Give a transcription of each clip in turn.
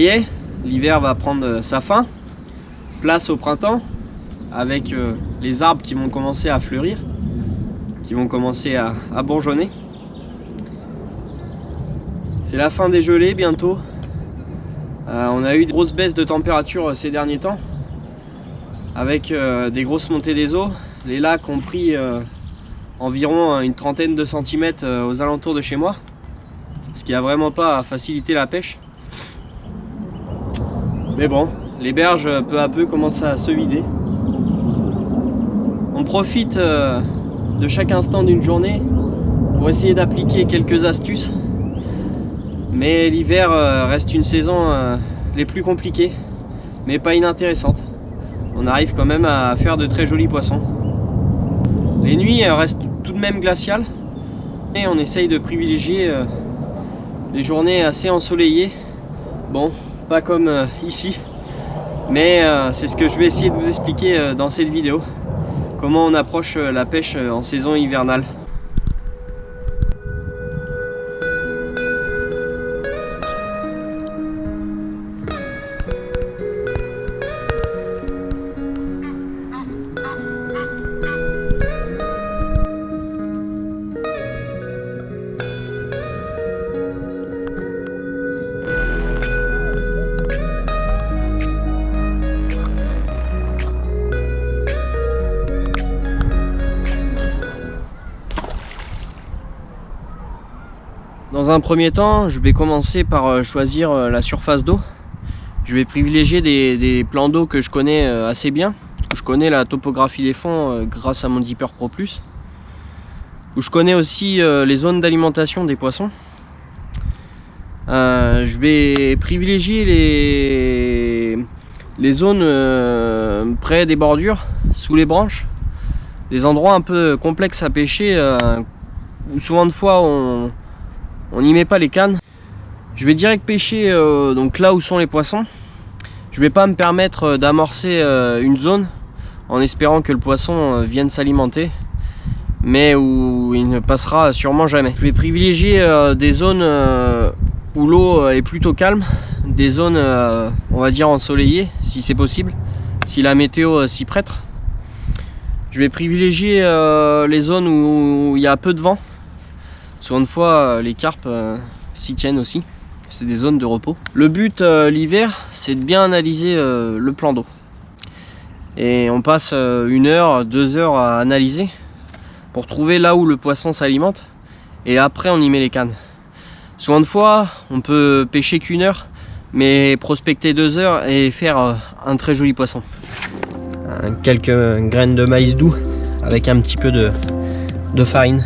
est, l'hiver va prendre sa fin. Place au printemps, avec les arbres qui vont commencer à fleurir, qui vont commencer à bourgeonner. C'est la fin des gelées bientôt. On a eu de grosses baisses de température ces derniers temps, avec des grosses montées des eaux. Les lacs ont pris environ une trentaine de centimètres aux alentours de chez moi, ce qui a vraiment pas facilité la pêche. Mais bon, les berges peu à peu commencent à se vider. On profite de chaque instant d'une journée pour essayer d'appliquer quelques astuces. Mais l'hiver reste une saison les plus compliquées, mais pas inintéressante. On arrive quand même à faire de très jolis poissons. Les nuits restent tout de même glaciales et on essaye de privilégier des journées assez ensoleillées. Bon, pas comme ici, mais c'est ce que je vais essayer de vous expliquer dans cette vidéo. Comment on approche la pêche en saison hivernale. Dans un premier temps, je vais commencer par choisir la surface d'eau. Je vais privilégier des plans d'eau que je connais assez bien. Je connais la topographie des fonds grâce à mon Dipper Pro Plus. Où je connais aussi les zones d'alimentation des poissons. Je vais privilégier les zones près des bordures, sous les branches. Des endroits un peu complexes à pêcher, où souvent de fois on n'y met pas les cannes. Je vais direct pêcher donc là où sont les poissons. Je vais pas me permettre d'amorcer une zone en espérant que le poisson vienne s'alimenter, mais où il ne passera sûrement jamais. Je vais privilégier des zones où l'eau est plutôt calme, des zones on va dire ensoleillées si c'est possible, si la météo s'y prête. Je vais privilégier les zones où il y a peu de vent. Souvent de fois, les carpes s'y tiennent aussi. C'est des zones de repos. Le but l'hiver, c'est de bien analyser le plan d'eau. Et on passe 1 heure, 2 heures à analyser pour trouver là où le poisson s'alimente. Et après, on y met les cannes. Souvent de fois, on peut pêcher qu'1 heure, mais prospecter 2 heures et faire un très joli poisson. Quelques graines de maïs doux avec un petit peu de farine.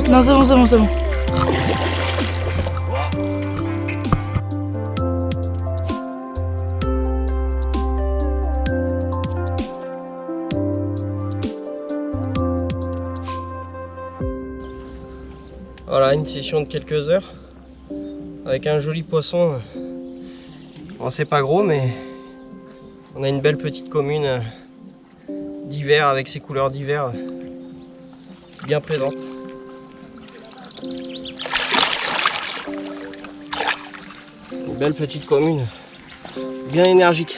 Non, c'est bon, c'est bon, c'est bon. Voilà, une session de quelques heures avec un joli poisson. Bon, c'est pas gros, mais on a une belle petite commune d'hiver avec ses couleurs d'hiver bien présentes. Une belle petite commune bien énergique.